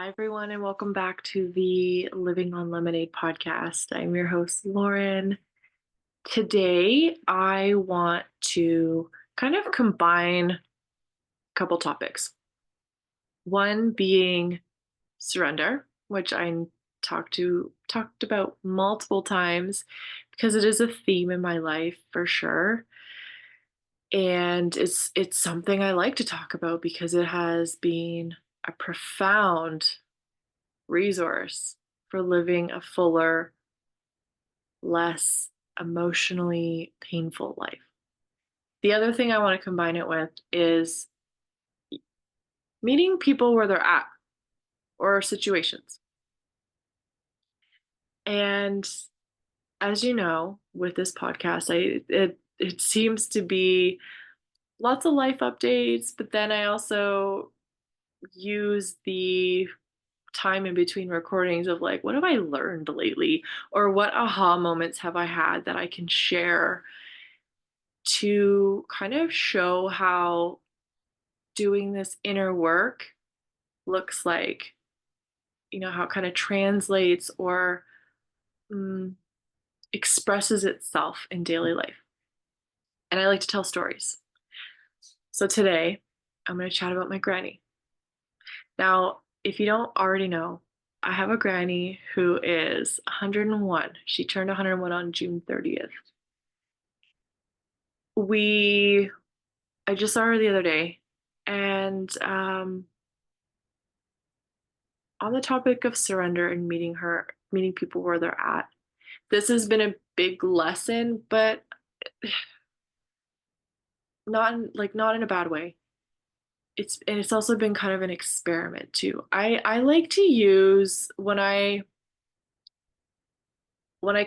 Hi, everyone, and welcome back to the Living on Lemonade podcast. I'm your host, Lauren. Today, I want to kind of combine a couple topics. One being surrender, which I talked about multiple times because it is a theme in my life for sure. And it's something I like to talk about because it has been a profound resource for living a fuller, less emotionally painful life. The other thing I want to combine it with is meeting people where they're at or situations. And as you know, with this podcast, it seems to be lots of life updates, but then I also use the time in between recordings of like, what have I learned lately? Or what aha moments have I had that I can share to kind of show how doing this inner work looks like, how it kind of translates or mm, expresses itself in daily life. And I like to tell stories. So today, I'm going to chat about my granny. Now, if you don't already know, I have a granny who is 101. She turned 101 on June 30th. We, I just saw her the other day, and on the topic of surrender and meeting people where they're at, this has been a big lesson, but not in a bad way. It's also been kind of an experiment too. I like to use when I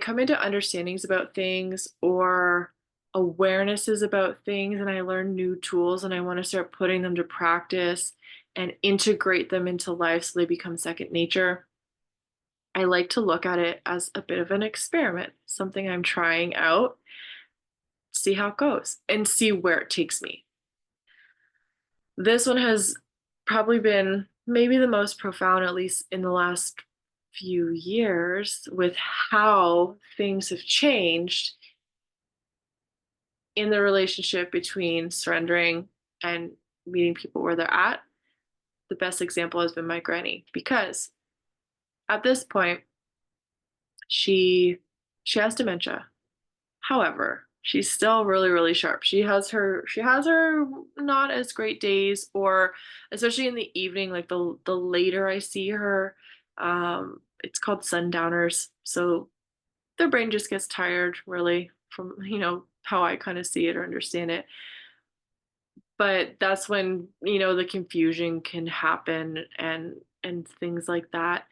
come into understandings about things or awarenesses about things and I learn new tools and I want to start putting them to practice and integrate them into life so they become second nature. I like to look at it as a bit of an experiment, something I'm trying out, see how it goes, and see where it takes me. This one has probably been maybe the most profound, at least in the last few years, with how things have changed in the relationship between surrendering and meeting people where they're at. The best example has been my granny because at this point she has dementia. However, she's still really, really sharp. She has her not as great days, or especially in the evening, like the later I see her, it's called sundowners. So their brain just gets tired really from, how I kind of see it or understand it. But that's when, the confusion can happen and things like that.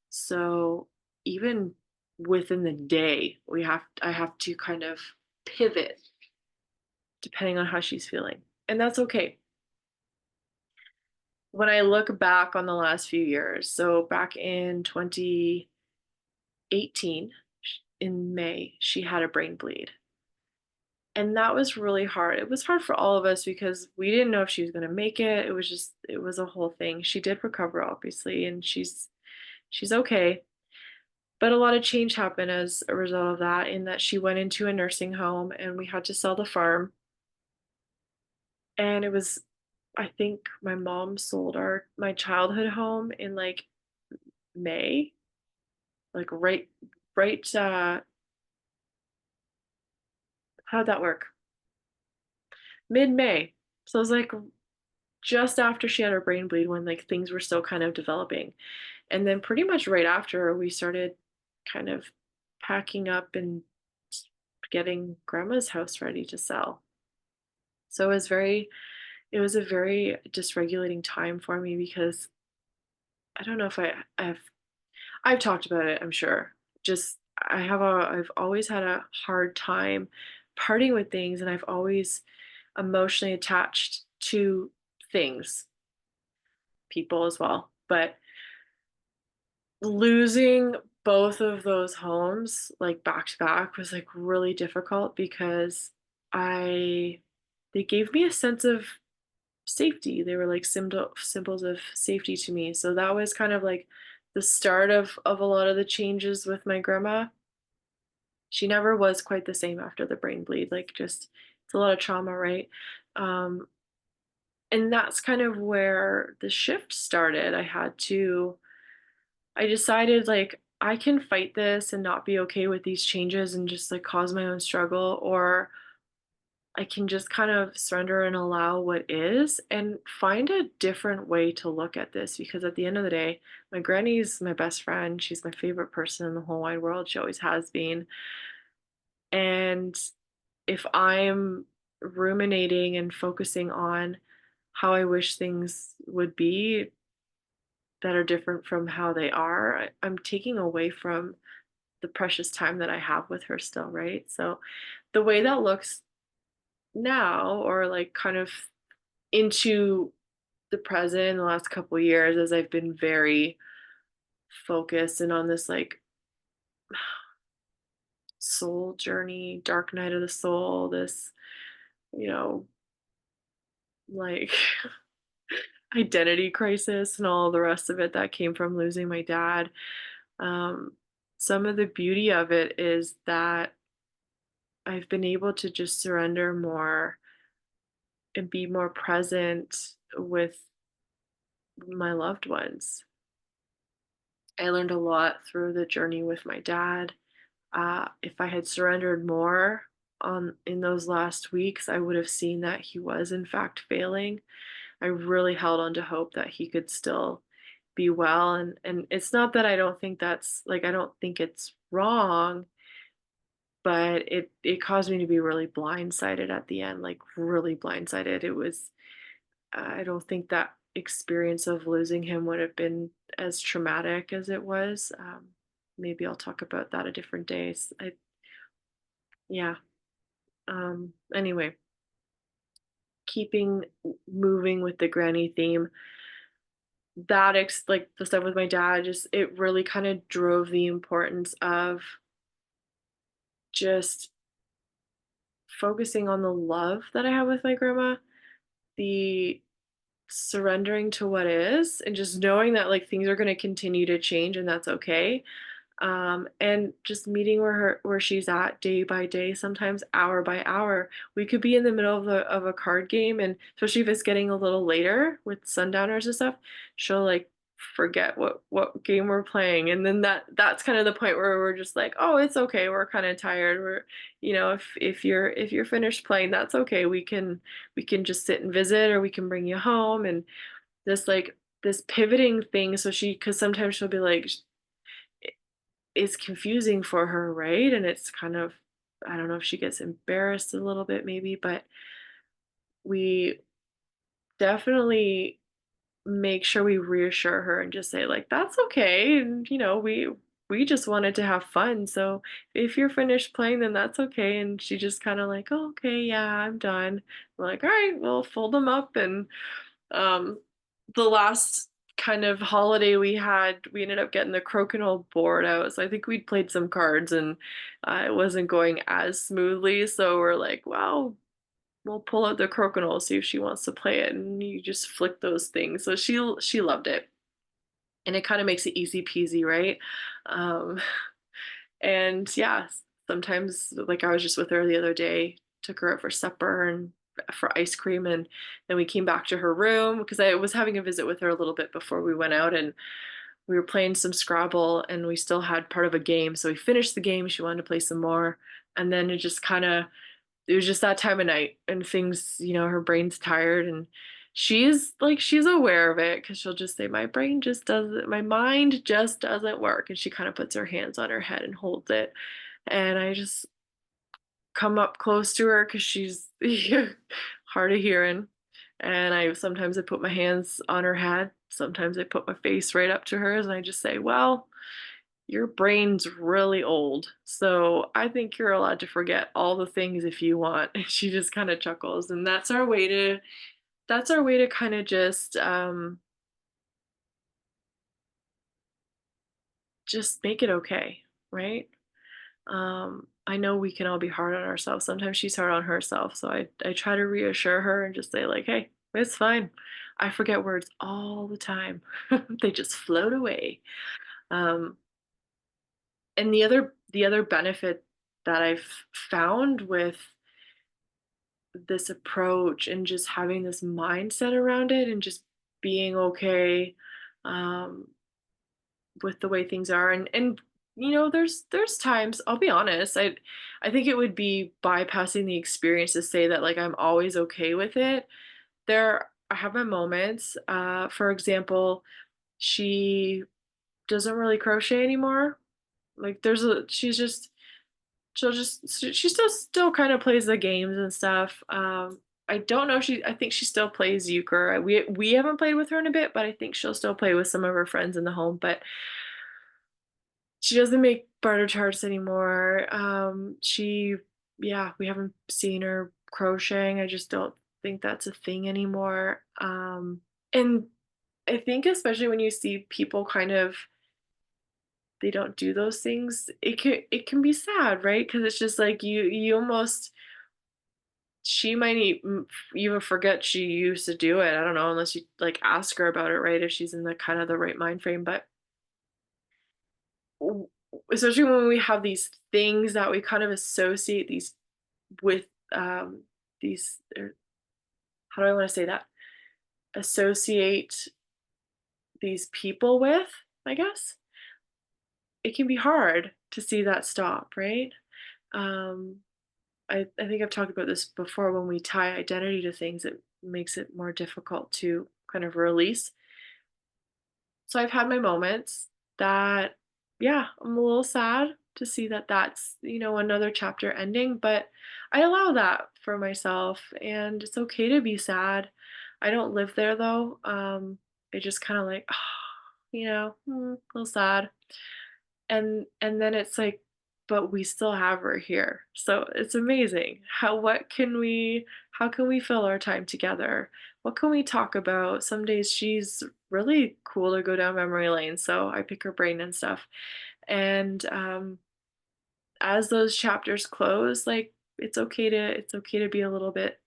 So even within the day, I have to kind of pivot depending on how she's feeling. And that's okay. When I look back on the last few years, so back in 2018, in May, she had a brain bleed. And that was really hard. It was hard for all of us because we didn't know if she was going to make it. It was a whole thing. She did recover, obviously, and she's okay. But a lot of change happened as a result of that, in that she went into a nursing home and we had to sell the farm. And it was, I think my mom sold my childhood home in like May, like right, how'd that work? Mid-May. So it was like just after she had her brain bleed when like things were still kind of developing. And then pretty much right after we started kind of packing up and getting grandma's house ready to sell. So it was a very dysregulating time for me because I don't know if I've talked about it, I'm sure. Just I've always had a hard time parting with things, and I've always emotionally attached to things, people as well. But losing both of those homes like back to back was like really difficult because I they gave me a sense of safety. They were like symbols of safety to me. So that was kind of like the start of a lot of the changes with my grandma. She never was quite the same after the brain bleed. Like just it's a lot of trauma, right? Um, and that's kind of where the shift started. I decided like I can fight this and not be okay with these changes and just like cause my own struggle, or I can just kind of surrender and allow what is and find a different way to look at this, because at the end of the day, my granny's my best friend. She's my favorite person in the whole wide world. She always has been. And if I'm ruminating and focusing on how I wish things would be that are different from how they are, I'm taking away from the precious time that I have with her still, right? So the way that looks now, or like kind of into the present in the last couple years, as I've been very focused and on this like soul journey, dark night of the soul, this, you know, like identity crisis and all the rest of it that came from losing my dad. Um, some of the beauty of it is that I've been able to just surrender more and be more present with my loved ones. I learned a lot through the journey with my dad. If I had surrendered more on in those last weeks, I would have seen that he was in fact failing. I really held on to hope that he could still be well, and it's not that I don't think that's like I don't think it's wrong, but it caused me to be really blindsided at the end, like really blindsided. It was I don't think that experience of losing him would have been as traumatic as it was. Maybe I'll talk about that a different day. Yeah. Anyway, keeping moving with the granny theme, like the stuff with my dad, just it really kind of drove the importance of just focusing on the love that I have with my grandma, the surrendering to what is, and just knowing that like things are going to continue to change and that's okay. And just meeting where she's at day by day, sometimes hour by hour. We could be in the middle of a card game, and especially if it's getting a little later with sundowners and stuff, she'll like forget what game we're playing, and then that's kind of the point where we're just like, oh, it's okay, we're kind of tired, we're if you're finished playing, that's okay, we can just sit and visit, or we can bring you home. And this like this pivoting thing, so she because sometimes she'll be like, is confusing for her, right? And it's kind of, I don't know if she gets embarrassed a little bit maybe, but we definitely make sure we reassure her and just say like that's okay, and we just wanted to have fun. So if you're finished playing, then that's okay. And she just kind of like, oh, okay, yeah, I'm done. I'm like, all right, we'll fold them up. And um, the last kind of holiday we had, we ended up getting the crokinole board out. So I think we'd played some cards, and it wasn't going as smoothly. So we're like, wow, we'll pull out the crokinole, see if she wants to play it. And you just flick those things. So she loved it. And it kind of makes it easy peasy, right? Um, and yeah, sometimes like I was just with her the other day, took her out for supper and for ice cream, and then we came back to her room because I was having a visit with her a little bit before we went out, and we were playing some Scrabble, and we still had part of a game. So we finished the game, she wanted to play some more, and then it was just that time of night and things, her brain's tired, and she's aware of it because she'll just say, my mind just doesn't work. And she kind of puts her hands on her head and holds it. And I just come up close to her because she's hard of hearing. And I put my hands on her head. Sometimes I put my face right up to hers, and I just say, well, your brain's really old, so I think you're allowed to forget all the things if you want. And she just kind of chuckles, and that's our way to kind of just make it okay, right? I know we can all be hard on ourselves. Sometimes she's hard on herself, so I try to reassure her and just say like, hey. It's fine. I forget words all the time. They just float away. Um, and the other benefit that I've found with this approach and just having this mindset around it and just being okay um, with the way things are and there's times I'll be honest I think it would be bypassing the experience to say that like I'm always okay with it. There I have my moments. For example, she doesn't really crochet anymore. Like there's a she's just she'll just she still kind of plays the games and stuff. I don't know if she I think she still plays euchre. We haven't played with her in a bit, but I think she'll still play with some of her friends in the home. But she doesn't make butter tarts anymore. Yeah, we haven't seen her crocheting. I just don't think that's a thing anymore. And I think especially when you see people kind of they don't do those things, it can be sad, right? Because it's just like you almost she might even forget she used to do it. I don't know unless you like ask her about it, right? If she's in the kind of the right mind frame, but w- especially when we have these things that we kind of associate these with these how do I want to say that associate these people with, I guess it can be hard to see that stop, right? um I think I've talked about this before. When we tie identity to things, it makes it more difficult to kind of release. So I've had my moments that, yeah, I'm a little sad to see that that's, another chapter ending, but I allow that for myself and it's okay to be sad. I don't live there though. I just kind of like, a little sad. And then it's like, but we still have her here. So it's amazing. How can we fill our time together? What can we talk about? Some days she's really cool to go down memory lane, so I pick her brain and stuff. And as those chapters close, like it's okay to be a little bit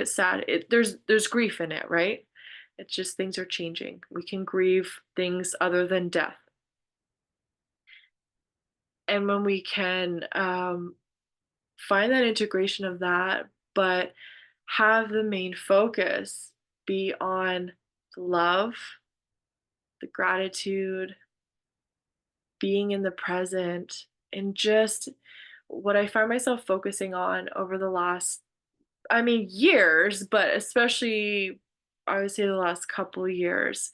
sad. There's grief in it, right? It's just things are changing. We can grieve things other than death. And when we can find that integration of that, but have the main focus be on the love, the gratitude, being in the present, and just what I find myself focusing on over the last, I mean, years, but especially I would say the last couple of years,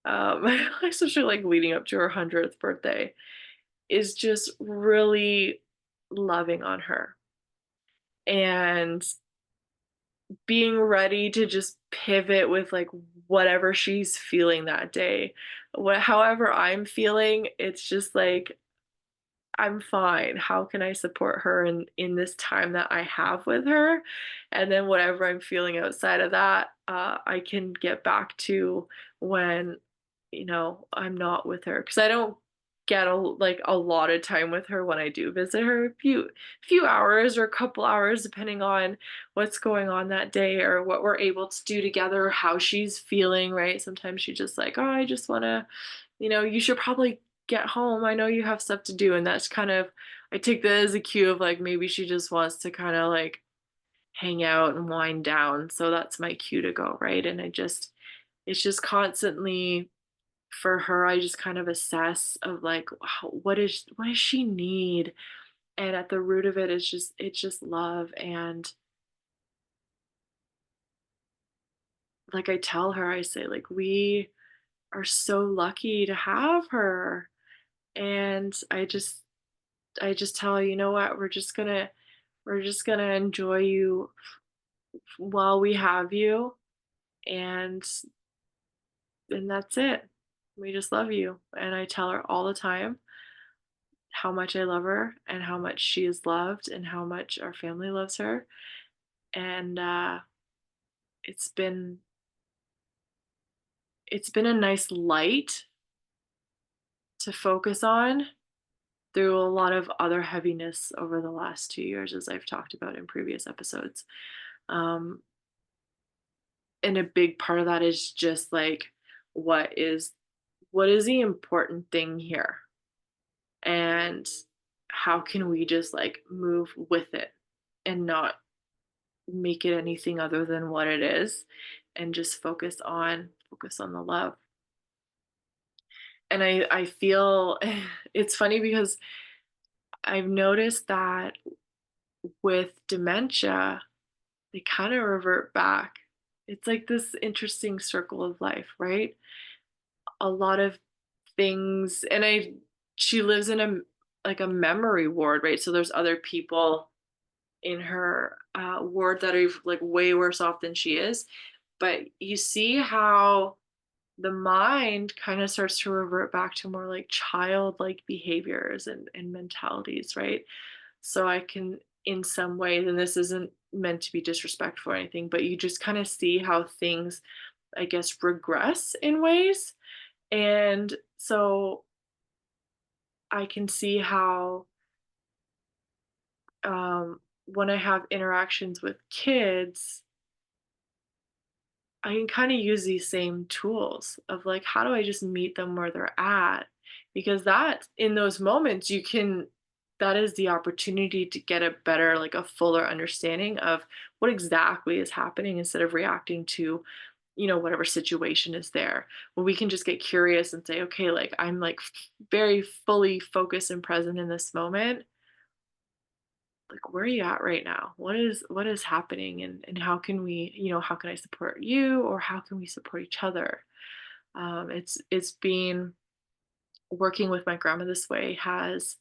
especially like leading up to her 100th birthday, is just really loving on her and being ready to just pivot with like whatever she's feeling that day. However I'm feeling, it's just like I'm fine. How can I support her in this time that I have with her? And then whatever I'm feeling outside of that, I can get back to when, I'm not with her because I don't get a lot of time with her when I do visit her. A few hours or a couple hours depending on what's going on that day or what we're able to do together, how she's feeling, right? Sometimes she's just like, "Oh, I just want to, you should probably get home. I know you have stuff to do." And that's kind of, I take that as a cue of like maybe she just wants to kind of like hang out and wind down. So that's my cue to go, right? And it's just constantly for her, I just kind of assess of like what does she need? And at the root of it is just it's just love. And like I tell her, I say like we are so lucky to have her. And I just tell her, you know what, we're just gonna enjoy you while we have you, and that's it. We just love you. And I tell her all the time how much I love her and how much she is loved and how much our family loves her. And it's been it's been a nice light to focus on through a lot of other heaviness over the last 2 years, as I've talked about in previous episodes. Um, and a big part of that is just like what is what is the important thing here? And how can we just like move with it and not make it anything other than what it is and just focus on the love. And I feel it's funny because I've noticed that with dementia, they kind of revert back. It's like this interesting circle of life, right? A lot of things, and I she lives in a like a memory ward, right? So there's other people in her ward that are like way worse off than she is. But you see how the mind kind of starts to revert back to more like childlike behaviors and mentalities, right? So I can, in some ways, and this isn't meant to be disrespectful or anything, but you just kind of see how things, I guess, regress in ways. And so I can see how when I have interactions with kids, I can kind of use these same tools of like, how do I just meet them where they're at? Because that, in those moments, that is the opportunity to get a better, like a fuller understanding of what exactly is happening instead of reacting to, whatever situation is there. Well, we can just get curious and say, okay, like I'm like very fully focused and present in this moment. Like, where are you at right now? What is happening, and how can we, how can I support you, or how can we support each other? It's been working with my grandma this way has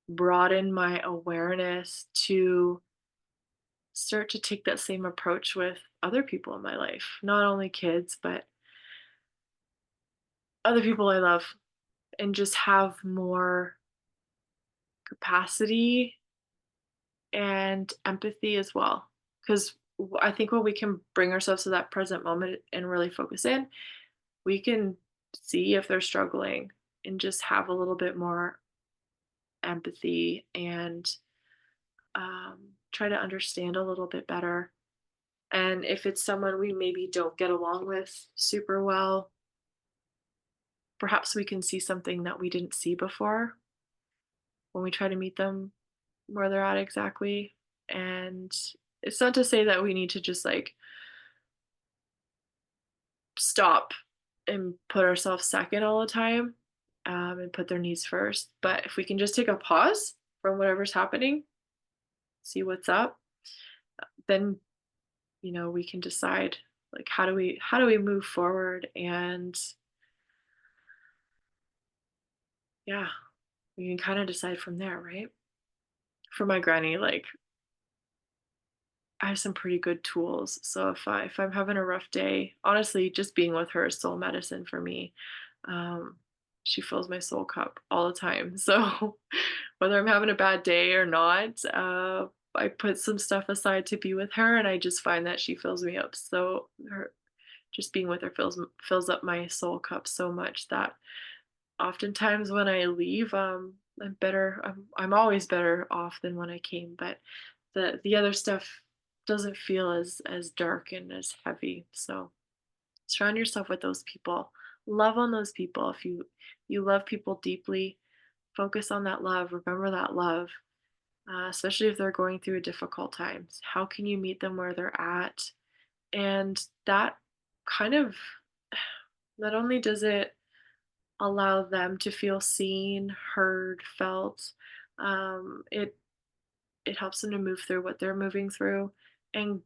broadened my awareness to start to take that same approach with other people in my life, not only kids, but other people I love, and just have more capacity and empathy as well. Because I think when we can bring ourselves to that present moment and really focus in, we can see if they're struggling and just have a little bit more empathy and try to understand a little bit better. And if it's someone we maybe don't get along with super well, perhaps we can see something that we didn't see before when we try to meet them where they're at exactly. And it's not to say that we need to just like stop and put ourselves second all the time, and put their needs first. But if we can just take a pause from whatever's happening, see what's up, then we can decide like how do we move forward, and yeah, we can kind of decide from there, right? For my granny, like I have some pretty good tools. So if I'm having a rough day, honestly, just being with her is soul medicine for me. Um, she fills my soul cup all the time. So whether I'm having a bad day or not, I put some stuff aside to be with her, and I just find that she fills me up. So just being with her fills up my soul cup so much that oftentimes when I leave, I'm always better off than when I came, but the other stuff doesn't feel as dark and as heavy. So surround yourself with those people. Love on those people. If you love people deeply, focus on that love. Remember that love, especially if they're going through difficult times. How can you meet them where they're at? And that kind of not only does it allow them to feel seen, heard, felt. It helps them to move through what they're moving through and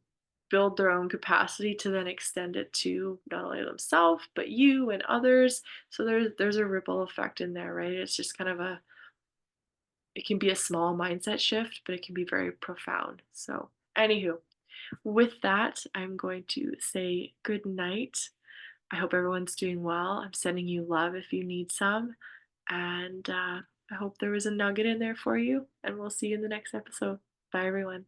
build their own capacity to then extend it to not only themselves but you and others. So there's a ripple effect in there, right? It's just kind of it can be a small mindset shift, but it can be very profound. So, anywho, with that, I'm going to say good night. I hope everyone's doing well. I'm sending you love if you need some. And I hope there was a nugget in there for you. And we'll see you in the next episode. Bye, everyone.